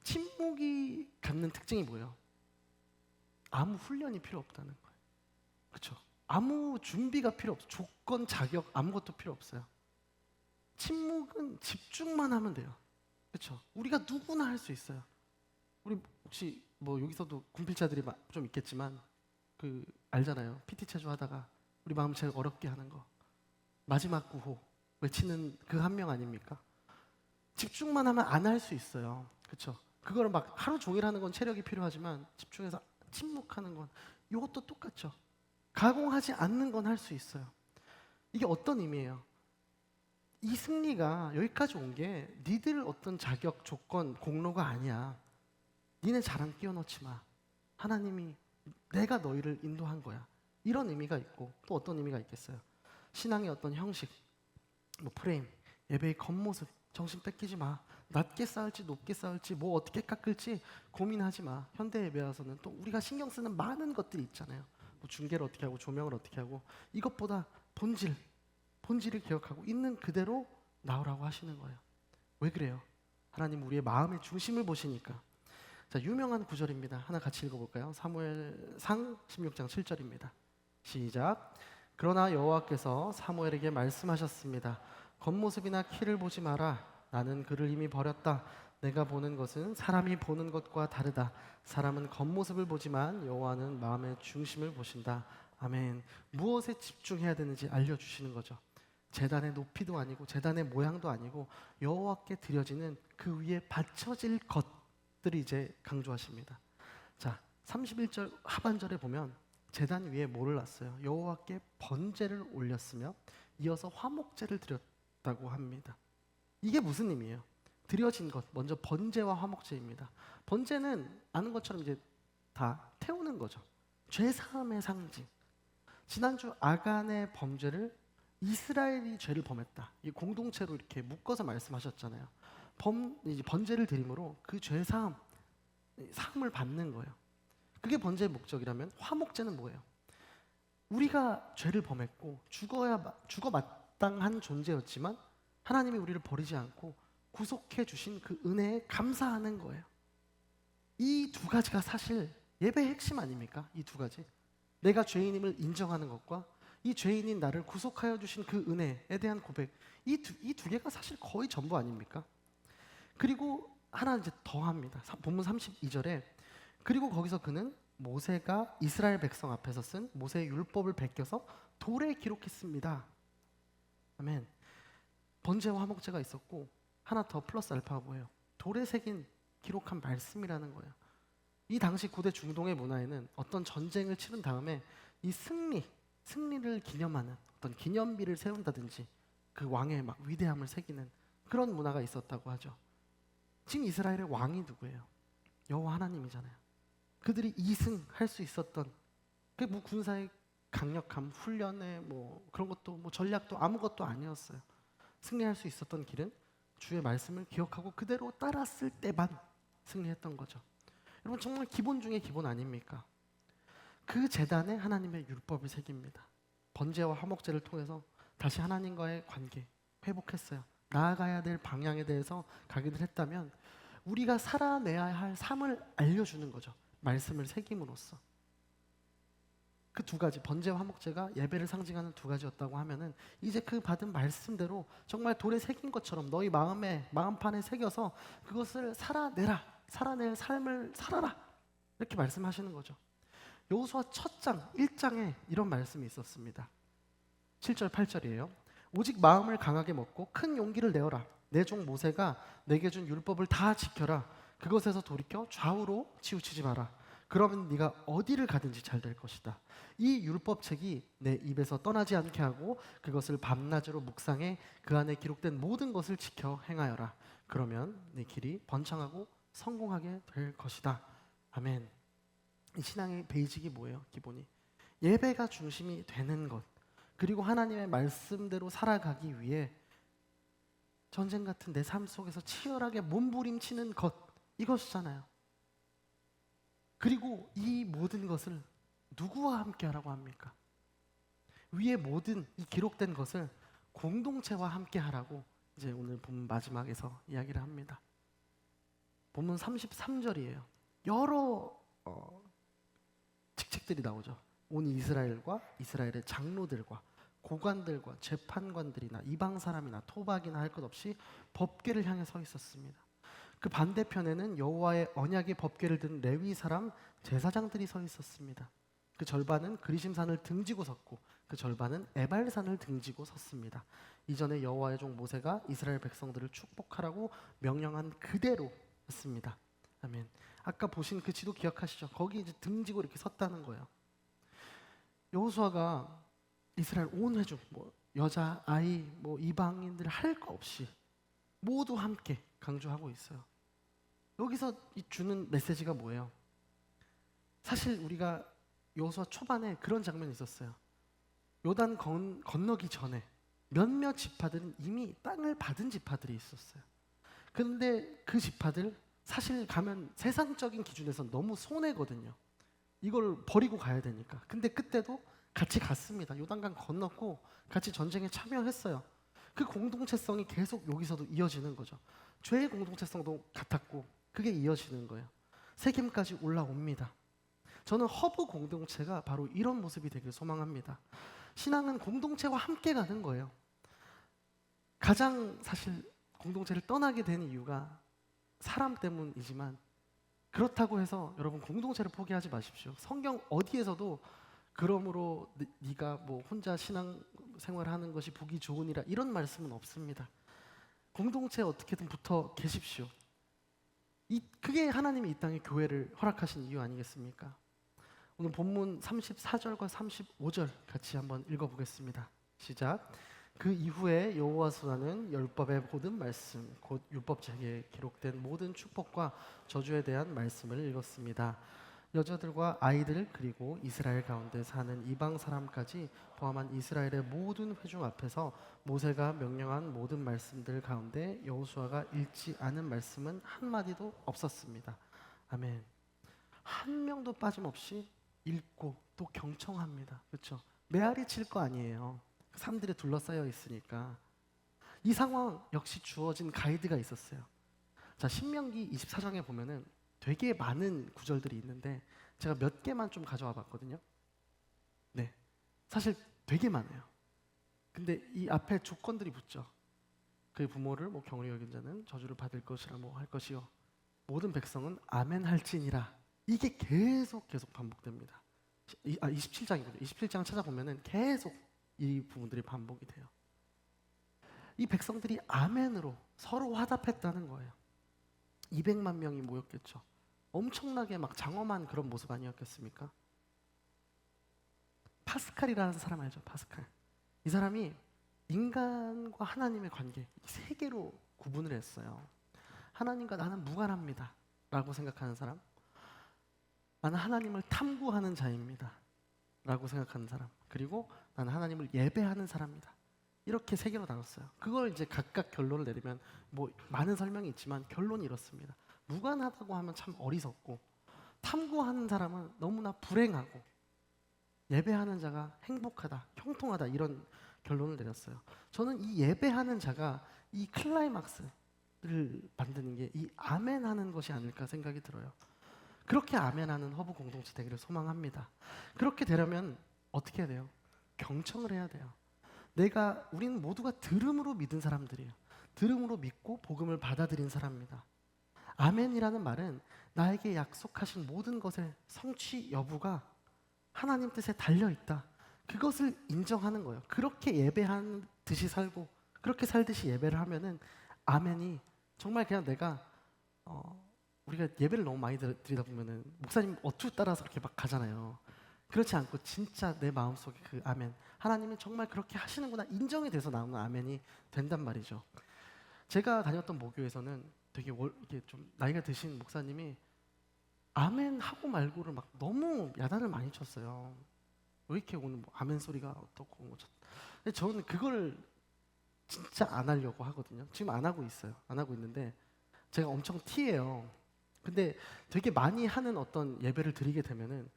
침묵이 갖는 특징이 뭐예요? 아무 훈련이 필요 없다는 거예요. 그렇죠? 아무 준비가 필요 없어요. 조건, 자격 아무것도 필요 없어요. 침묵은 집중만 하면 돼요. 그렇죠? 우리가 누구나 할 수 있어요. 우리 혹시 뭐 여기서도 군필자들이 좀 있겠지만 그 알잖아요. PT 체조 하다가 우리 마음 제일 어렵게 하는 거 마지막 구호 외치는 그 한 명 아닙니까? 집중만 하면 안 할 수 있어요. 그렇죠? 그거를 막 하루 종일 하는 건 체력이 필요하지만 집중해서 침묵하는 건 이것도 똑같죠. 가공하지 않는 건 할 수 있어요. 이게 어떤 의미예요? 이 승리가 여기까지 온 게 니들 어떤 자격, 조건, 공로가 아니야. 니네 자랑 끼워넣지 마. 하나님이 내가 너희를 인도한 거야. 이런 의미가 있고 또 어떤 의미가 있겠어요? 신앙의 어떤 형식, 뭐 프레임, 예배의 겉모습 정신 뺏기지 마. 낮게 쌓을지 높게 쌓을지 뭐 어떻게 깎을지 고민하지 마. 현대 예배 와서는 또 우리가 신경 쓰는 많은 것들이 있잖아요. 뭐 중계를 어떻게 하고 조명을 어떻게 하고 이것보다 본질을 기억하고 있는 그대로 나오라고 하시는 거예요. 왜 그래요? 하나님 우리의 마음의 중심을 보시니까. 자, 유명한 구절입니다. 하나 같이 읽어볼까요? 사무엘상 16장 7절입니다. 시작. 그러나 여호와께서 사무엘에게 말씀하셨습니다. 겉모습이나 키를 보지 마라. 나는 그를 이미 버렸다. 내가 보는 것은 사람이 보는 것과 다르다. 사람은 겉모습을 보지만 여호와는 마음의 중심을 보신다. 아멘. 무엇에 집중해야 되는지 알려주시는 거죠. 제단의 높이도 아니고 제단의 모양도 아니고 여호와께 드려지는 그 위에 바쳐질 것들이 이제 강조하십니다. 자, 31절 하반절에 보면 제단 위에 뭐를 놨어요? 여호와께 번제를 올렸으며 이어서 화목제를 드렸다고 합니다. 이게 무슨 의미예요? 드려진 것, 먼저 번제와 화목제입니다. 번제는 아는 것처럼 이제 다 태우는 거죠. 죄 사함의 상징. 지난주 아간의 범죄를 이스라엘이 죄를 범했다. 이 공동체로 이렇게 묶어서 말씀하셨잖아요. 이제 번제를 드림으로 그 죄 사함, 사함을 받는 거예요. 그게 번제의 목적이라면 화목제는 뭐예요? 우리가 죄를 범했고 죽어 마땅한 존재였지만 하나님이 우리를 버리지 않고 구속해 주신 그 은혜에 감사하는 거예요. 이 두 가지가 사실 예배의 핵심 아닙니까? 이 두 가지. 내가 죄인임을 인정하는 것과 이 죄인인 나를 구속하여 주신 그 은혜에 대한 고백. 이 두 개가 사실 거의 전부 아닙니까? 그리고 하나 이제 더 합니다. 본문 32절에 그리고 거기서 그는 모세가 이스라엘 백성 앞에서 쓴 모세의 율법을 베껴서 돌에 기록했습니다. 아멘. 번제와 화목제가 있었고 하나 더 플러스 알파가 뭐예요? 돌에 새긴 기록한 말씀이라는 거예요. 이 당시 고대 중동의 문화에는 어떤 전쟁을 치른 다음에 이 승리를 기념하는 어떤 기념비를 세운다든지 그 왕의 막 위대함을 새기는 그런 문화가 있었다고 하죠. 지금 이스라엘의 왕이 누구예요? 여호와 하나님이잖아요. 그들이 이승할 수 있었던 그 뭐 군사의 강력함, 훈련의 뭐 그런 것도 뭐 전략도 아무것도 아니었어요. 승리할 수 있었던 길은 주의 말씀을 기억하고 그대로 따랐을 때만 승리했던 거죠. 여러분 정말 기본 중에 기본 아닙니까? 그 제단에 하나님의 율법을 새깁니다. 번제와 화목제를 통해서 다시 하나님과의 관계 회복했어요. 나아가야 될 방향에 대해서 가기를 했다면 우리가 살아내야 할 삶을 알려주는 거죠. 말씀을 새김으로써. 그 두 가지 번제와 화목제가 예배를 상징하는 두 가지였다고 하면은 이제 그 받은 말씀대로 정말 돌에 새긴 것처럼 너희 마음판에 새겨서 그것을 살아낼 삶을 살아라 이렇게 말씀하시는 거죠. 여호수아 첫 장 1장에 이런 말씀이 있었습니다. 7절 8절이에요. 오직 마음을 강하게 먹고 큰 용기를 내어라. 내 종 모세가 내게 준 율법을 다 지켜라. 그것에서 돌이켜 좌우로 치우치지 마라. 그러면 네가 어디를 가든지 잘 될 것이다. 이 율법책이 내 입에서 떠나지 않게 하고 그것을 밤낮으로 묵상해 그 안에 기록된 모든 것을 지켜 행하여라. 그러면 네 길이 번창하고 성공하게 될 것이다. 아멘. 이 신앙의 베이직이 뭐예요? 기본이 예배가 중심이 되는 것, 그리고 하나님의 말씀대로 살아가기 위해 전쟁 같은 내 삶 속에서 치열하게 몸부림치는 것, 이것이잖아요. 그리고 이 모든 것을 누구와 함께 하라고 합니까? 위에 모든 이 기록된 것을 공동체와 함께 하라고 이제 오늘 본문 마지막에서 이야기를 합니다. 본문 33절이에요. 여러 직책들이 나오죠. 온 이스라엘과 이스라엘의 장로들과 고관들과 재판관들이나 이방 사람이나 토박이나 할 것 없이 법궤를 향해 서 있었습니다. 그 반대편에는 여호와의 언약의 법궤를 든 레위 사람 제사장들이 서 있었습니다. 그 절반은 그리심산을 등지고 섰고 그 절반은 에발산을 등지고 섰습니다. 이전에 여호와의 종 모세가 이스라엘 백성들을 축복하라고 명령한 그대로였습니다. 아멘. 아까 보신 그 지도 기억하시죠? 거기 이제 등지고 이렇게 섰다는 거예요. 여호수아가 이스라엘 온 회중, 뭐 여자, 아이, 뭐 이방인들 할 거 없이 모두 함께 강조하고 있어요. 여기서 주는 메시지가 뭐예요? 사실 우리가 여호수아 초반에 그런 장면이 있었어요. 요단 건너기 전에 몇몇 지파들은 이미 땅을 받은 지파들이 있었어요. 그런데 그 지파들 사실 가면 세상적인 기준에서 너무 손해거든요. 이걸 버리고 가야 되니까. 근데 그때도 같이 갔습니다. 요단강 건넜고 같이 전쟁에 참여했어요. 그 공동체성이 계속 여기서도 이어지는 거죠. 죄의 공동체성도 같았고 그게 이어지는 거예요. 세겜까지 올라옵니다. 저는 허브 공동체가 바로 이런 모습이 되길 소망합니다. 신앙은 공동체와 함께 가는 거예요. 가장 사실 공동체를 떠나게 된 이유가 사람 때문이지만, 그렇다고 해서 여러분 공동체를 포기하지 마십시오. 성경 어디에서도 그러므로 네가 뭐 혼자 신앙 생활하는 것이 보기 좋으니라 이런 말씀은 없습니다. 공동체에 어떻게든 붙어 계십시오. 그게 하나님이 이 땅에 교회를 허락하신 이유 아니겠습니까? 오늘 본문 34절과 35절 같이 한번 읽어보겠습니다. 시작. 그 이후에 여호와서는 율법의 모든 말씀, 곧 율법책에 기록된 모든 축복과 저주에 대한 말씀을 읽었습니다. 여자들과 아이들 그리고 이스라엘 가운데 사는 이방 사람까지 포함한 이스라엘의 모든 회중 앞에서 모세가 명령한 모든 말씀들 가운데 여호수아가 읽지 않은 말씀은 한마디도 없었습니다. 아멘. 한 명도 빠짐없이 읽고 또 경청합니다. 그렇죠? 메아리 칠 거 아니에요. 사람들이 둘러싸여 있으니까. 이 상황 역시 주어진 가이드가 있었어요. 자, 신명기 24장에 보면은 되게 많은 구절들이 있는데 제가 몇 개만 좀 가져와 봤거든요. 네, 사실 되게 많아요. 근데 이 앞에 조건들이 붙죠. 그의 부모를 뭐 경홀히 여긴 자는 저주를 받을 것이라 뭐 할 것이요 모든 백성은 아멘 할지니라. 이게 계속 반복됩니다. 27장이거든요. 27장 찾아보면은 계속 이 부분들이 반복이 돼요. 이 백성들이 아멘으로 서로 화답했다는 거예요. 200만 명이 모였겠죠. 엄청나게 막 장엄한 그런 모습 아니었겠습니까? 파스칼이라는 사람 알죠? 파스칼. 이 사람이 인간과 하나님의 관계 세 개로 구분을 했어요. 하나님과 나는 무관합니다 라고 생각하는 사람, 나는 하나님을 탐구하는 자입니다 라고 생각하는 사람, 그리고 나는 하나님을 예배하는 사람이다. 이렇게 세 개로 나눴어요. 그걸 이제 각각 결론을 내리면 뭐 많은 설명이 있지만 결론이 이렇습니다. 무관하다고 하면 참 어리석고, 탐구하는 사람은 너무나 불행하고, 예배하는 자가 행복하다, 형통하다, 이런 결론을 내렸어요. 저는 이 예배하는 자가 이 클라이막스를 만드는 게 이 아멘하는 것이 아닐까 생각이 들어요. 그렇게 아멘하는 허브 공동체 되기를 소망합니다. 그렇게 되려면 어떻게 해야 돼요? 경청을 해야 돼요. 우리는 모두가 들음으로 믿은 사람들이에요. 들음으로 믿고 복음을 받아들인 사람입니다. 아멘이라는 말은 나에게 약속하신 모든 것의 성취 여부가 하나님 뜻에 달려있다. 그것을 인정하는 거예요. 그렇게 예배하는 듯이 살고 그렇게 살듯이 예배를 하면은 아멘이 정말 그냥 우리가 예배를 너무 많이 드리다 보면은 목사님 어투 따라서 그렇게 막 가잖아요. 그렇지 않고 진짜 내 마음속에 그 아멘, 하나님은 정말 그렇게 하시는구나 인정이 돼서 나오는 아멘이 된단 말이죠. 제가 다녔던 모교에서는 되게 이게 좀 나이가 드신 목사님이 아멘 하고 말고를 막 너무 야단을 많이 쳤어요. 왜 이렇게 오늘 뭐 아멘 소리가 어떻고 뭐 근데 저는 그걸 진짜 안 하려고 하거든요. 지금 안 하고 있어요. 안 하고 있는데 제가 엄청 T예요. 근데 되게 많이 하는 어떤 예배를 드리게 되면은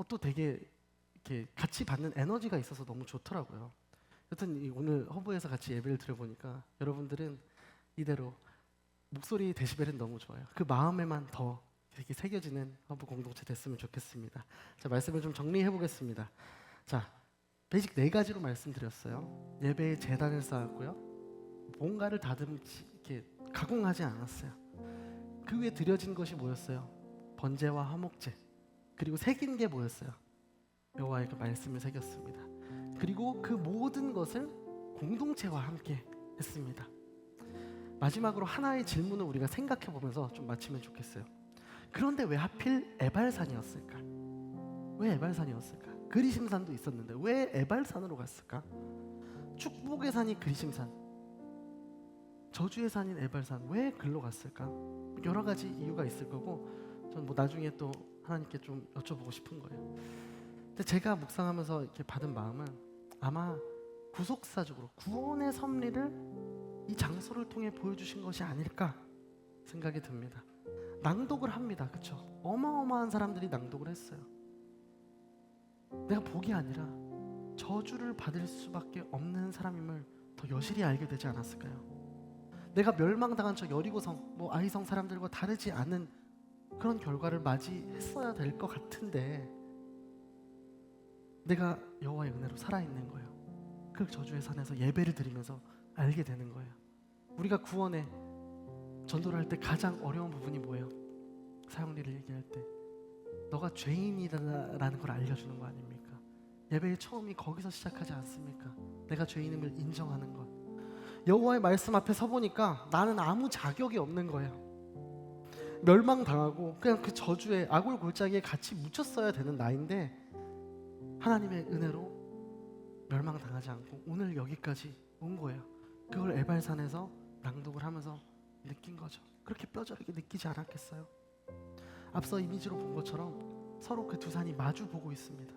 또 되게 이렇게 같이 받는 에너지가 있어서 너무 좋더라고요. 여튼 오늘 허브에서 같이 예배를 드려보니까 여러분들은 이대로 목소리 데시벨은 너무 좋아요. 그 마음에만 더 이렇게 새겨지는 허브 공동체 됐으면 좋겠습니다. 자, 말씀을 좀 정리해 보겠습니다. 자, 베이직 4가지로 말씀드렸어요. 예배에 제단을 쌓았고요. 뭔가를 이렇게 가공하지 않았어요. 그 위에 드려진 것이 뭐였어요? 번제와 화목제. 그리고 새긴 게 뭐였어요? 여호와의 그 말씀을 새겼습니다. 그리고 그 모든 것을 공동체와 함께 했습니다. 마지막으로 하나의 질문을 우리가 생각해 보면서 좀 마치면 좋겠어요. 그런데 왜 하필 에발산이었을까? 왜 에발산이었을까? 그리심산도 있었는데 왜 에발산으로 갔을까? 축복의 산이 그리심산, 저주의 산인 에발산, 왜 글로 갔을까? 여러 가지 이유가 있을 거고 저는 뭐 나중에 또 하나님께 좀 여쭤보고 싶은 거예요. 근데 제가 묵상하면서 이렇게 받은 마음은 아마 구속사적으로 구원의 섭리를 이 장소를 통해 보여주신 것이 아닐까 생각이 듭니다. 낭독을 합니다. 그렇죠? 어마어마한 사람들이 낭독을 했어요. 내가 복이 아니라 저주를 받을 수밖에 없는 사람임을 더 여실히 알게 되지 않았을까요? 내가 멸망당한 저 여리고성, 뭐 아이성 사람들과 다르지 않은 그런 결과를 맞이했어야 될 것 같은데 내가 여호와의 은혜로 살아있는 거예요. 그 저주의 산에서 예배를 드리면서 알게 되는 거예요. 우리가 구원의 전도를 할 때 가장 어려운 부분이 뭐예요? 사형리를 얘기할 때 너가 죄인이다라는 걸 알려주는 거 아닙니까? 예배의 처음이 거기서 시작하지 않습니까? 내가 죄인임을 인정하는 것. 여호와의 말씀 앞에 서보니까 나는 아무 자격이 없는 거예요. 멸망당하고 그냥 그 저주에 아골 골짜기에 같이 묻혔어야 되는 나인데 하나님의 은혜로 멸망당하지 않고 오늘 여기까지 온 거예요. 그걸 에발산에서 낭독을 하면서 느낀 거죠. 그렇게 뼈저리게 느끼지 않았겠어요? 앞서 이미지로 본 것처럼 서로 그 두 산이 마주 보고 있습니다.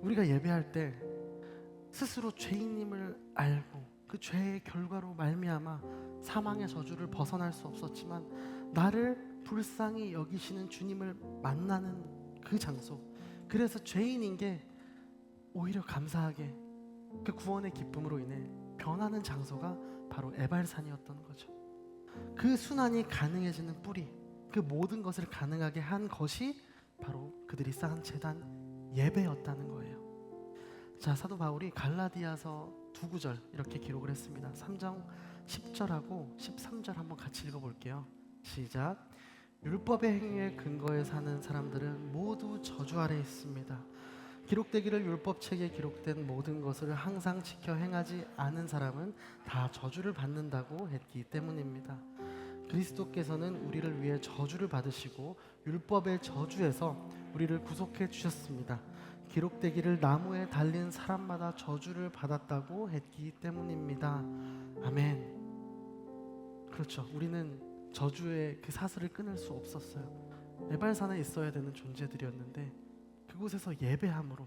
우리가 예배할 때 스스로 죄인임을 알고 그 죄의 결과로 말미암아 사망의 저주를 벗어날 수 없었지만 나를 불쌍히 여기시는 주님을 만나는 그 장소, 그래서 죄인인 게 오히려 감사하게 그 구원의 기쁨으로 인해 변하는 장소가 바로 에발산이었던 거죠. 그 순환이 가능해지는 뿌리, 그 모든 것을 가능하게 한 것이 바로 그들이 쌓은 제단 예배였다는 거예요. 자, 사도 바울이 갈라디아서 2구절 이렇게 기록을 했습니다. 3장 10절하고 13절 한번 같이 읽어볼게요. 시작. 율법의 행위에 근거해 사는 사람들은 모두 저주 아래 있습니다. 기록되기를 율법책에 기록된 모든 것을 항상 지켜 행하지 않은 사람은 다 저주를 받는다고 했기 때문입니다. 그리스도께서는 우리를 위해 저주를 받으시고 율법의 저주에서 우리를 구속해 주셨습니다. 기록되기를 나무에 달린 사람마다 저주를 받았다고 했기 때문입니다. 아멘. 그렇죠. 우리는 저주의 그 사슬을 끊을 수 없었어요. 에발산에 있어야 되는 존재들이었는데 그곳에서 예배함으로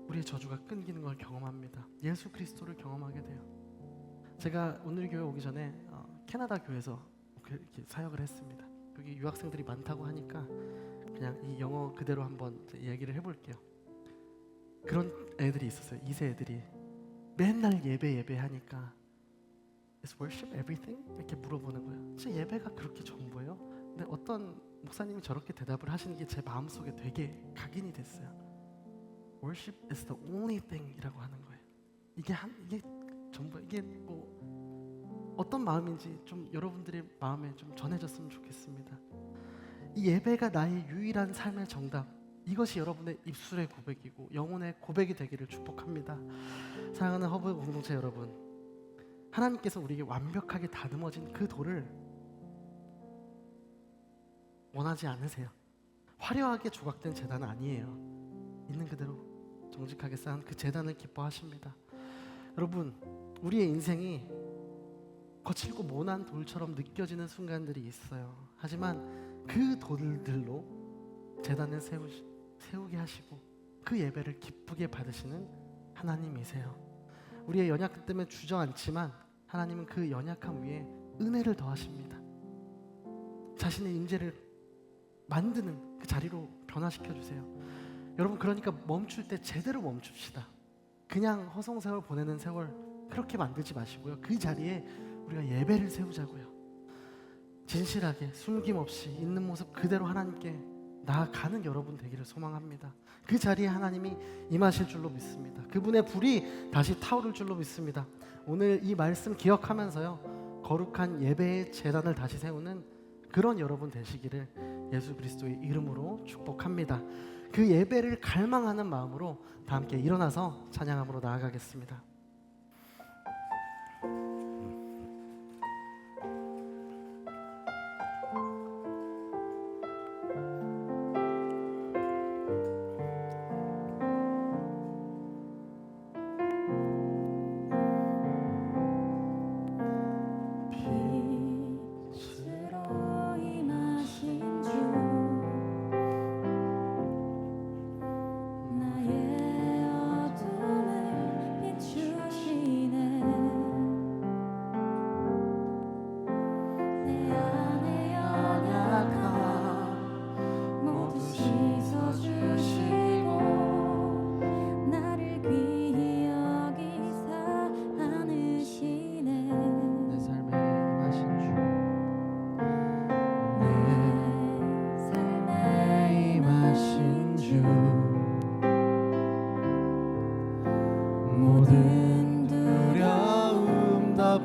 우리의 저주가 끊기는 걸 경험합니다. 예수 그리스도를 경험하게 돼요. 제가 오늘 교회 오기 전에 캐나다 교회에서 이렇게 사역을 했습니다. 여기 유학생들이 많다고 하니까 그냥 이 영어 그대로 한번 얘기를 해볼게요. 그런 애들이 있었어요. 2세 애들이 맨날 예배하니까 Is worship everything? 이렇게 물어보는 거예요. 진짜 예배가 그렇게 전부예요? 근데 어떤 목사님이 저렇게 대답을 하시는 게 제 마음속에 되게 각인이 됐어요. Worship is the only thing 이라고 하는 거예요. 이게 전부, 이게 뭐 어떤 마음인지 좀 여러분들의 마음에 좀 전해졌으면 좋겠습니다. 이 예배가 나의 유일한 삶의 정답, 이것이 여러분의 입술의 고백이고 영혼의 고백이 되기를 축복합니다. 사랑하는 허브 공동체 여러분, 하나님께서 우리에게 완벽하게 다듬어진 그 돌을 원하지 않으세요. 화려하게 조각된 제단은 아니에요. 있는 그대로 정직하게 쌓은 그 제단을 기뻐하십니다. 여러분, 우리의 인생이 거칠고 모난 돌처럼 느껴지는 순간들이 있어요. 하지만 그 돌들로 제단을 세우게 하시고 그 예배를 기쁘게 받으시는 하나님이세요. 우리의 연약함 때문에 주저앉지만 하나님은 그 연약함 위에 은혜를 더하십니다. 자신의 임재를 만드는 그 자리로 변화시켜 주세요. 여러분, 그러니까 멈출 때 제대로 멈춥시다. 그냥 허송세월 보내는 세월 그렇게 만들지 마시고요. 그 자리에 우리가 예배를 세우자고요. 진실하게 숨김없이 있는 모습 그대로 하나님께 나아가는 여러분 되기를 소망합니다. 그 자리에 하나님이 임하실 줄로 믿습니다. 그분의 불이 다시 타오를 줄로 믿습니다. 오늘 이 말씀 기억하면서요, 거룩한 예배의 제단을 다시 세우는 그런 여러분 되시기를 예수 그리스도의 이름으로 축복합니다. 그 예배를 갈망하는 마음으로 다 함께 일어나서 찬양함으로 나아가겠습니다. 나의 어둠을 비추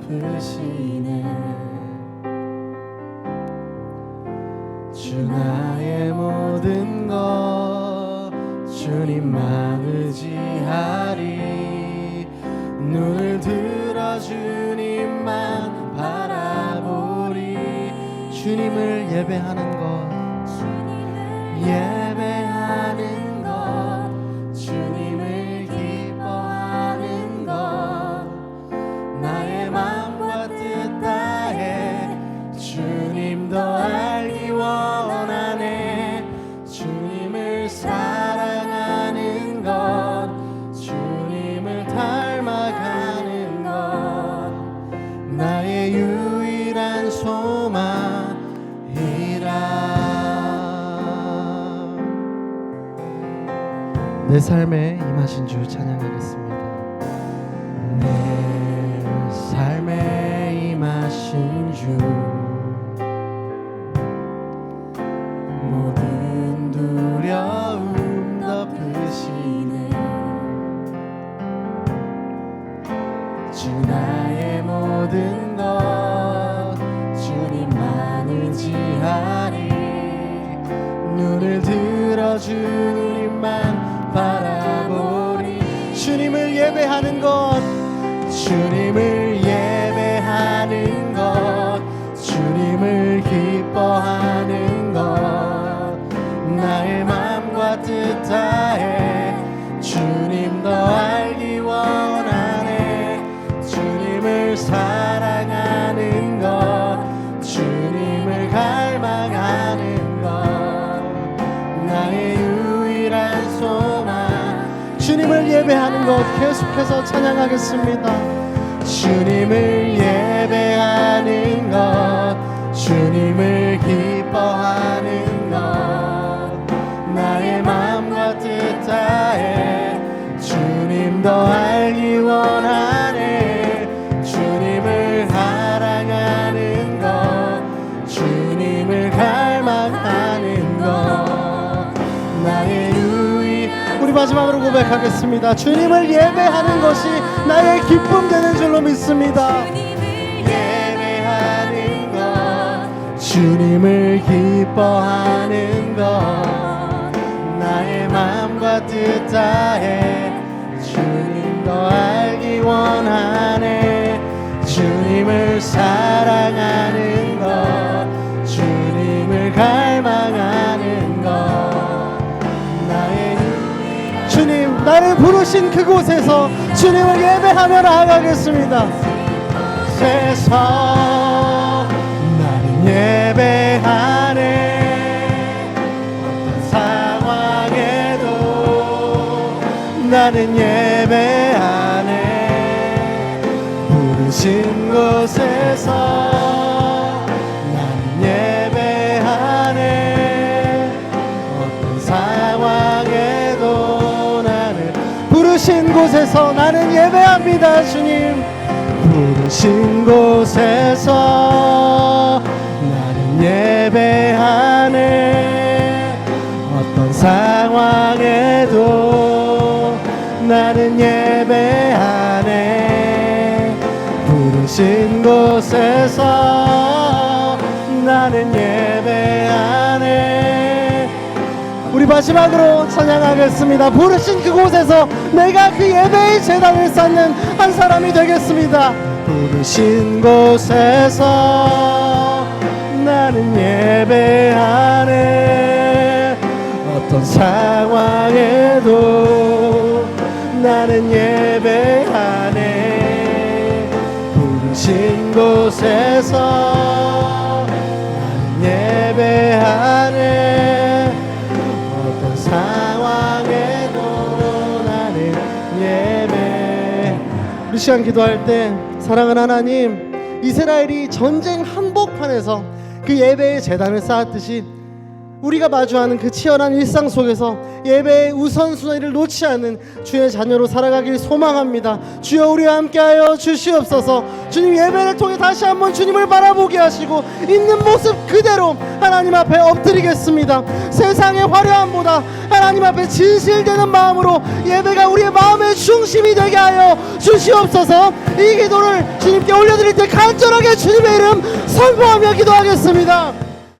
덮으시네. 주 나의 모든 것 주님만 의지하리. 눈을 들어 주님만 바라보리. 주님을 예배하는 것, 예배하는 것, 주님을 기뻐하는 것, 나의 마음과 뜻 다해 주님 더 알기 원하네. 주님을 사랑하는 것, 주님을 닮아가는 것, 나의 유일한 소망이라. 내 삶에 임하신 주 찬양하겠습니다. 내 삶에 임하신 주, 모든 두려움 덮으시네. 주 나의 모든 것 주님만 의지하리. 눈을 들어 주님만 바라보리. 주님을 예배하는 것, 주님을 예배하는 것, 주님을 기뻐하는 것, 나의 마음과 뜻 다해 주님 더 알기 원하네. 주님을 사랑하는 것, 주님을 갈망하는 것, 나의 유일한 소망. 주님을 예배하는 것 계속해서 찬양하겠습니다. 주님을 예배하는 것, 주님을 기뻐하는 것, 나의 마음과 뜻 다해 주님 더 알기 원하네. 주님을 사랑하는 것, 주님을 갈망하는 것, 나의 우리 마지막으로 고백하겠습니다. 주님을 예배하는 것이 나의 기쁨 되는 줄로 믿습니다. 예배하는 것, 주님을 기뻐하는 것, 나의 마음과 뜻 다해 주님 더 알기 원하네. 주님을 사랑하는 것, 주님을 갈망하는 것, 주님 나를 부르신 그곳에서 주님을 예배하며 나아가겠습니다. 세상 나는 예배하네. 어떤 상황에도 나는 예배하네. 부르신 곳에서 나는 예배하네. 어떤 상황에도 부르신 곳에서 나는 예배합니다. 주님 부르신 곳에서 나는 예배하네. 어떤 상황에도 나는 예배하네. 부르신 곳에서 나는 예배하네. 우리 마지막으로 찬양하겠습니다. 부르신 그곳에서 내가 그 예배의 제단을 쌓는 한 사람이 되겠습니다. 부르신 곳에서 나는 예배하네. 어떤 상황에도 나는 예배하네. 부르신 곳에서 나는 예배하네. 상황에도 나는 예배. 우리 시간 기도할 때 사랑하는 하나님, 이스라엘이 전쟁 한복판에서 그 예배의 제단을 쌓았듯이 우리가 마주하는 그 치열한 일상 속에서 예배의 우선순위를 놓지 않는 주의 자녀로 살아가길 소망합니다. 주여 우리와 함께하여 주시옵소서. 주님, 예배를 통해 다시 한번 주님을 바라보게 하시고 있는 모습 그대로 하나님 앞에 엎드리겠습니다. 세상의 화려함보다 하나님 앞에 진실되는 마음으로 예배가 우리의 마음의 중심이 되게 하여 주시옵소서. 이 기도를 주님께 올려드릴 때 간절하게 주님의 이름 선포하며 기도하겠습니다.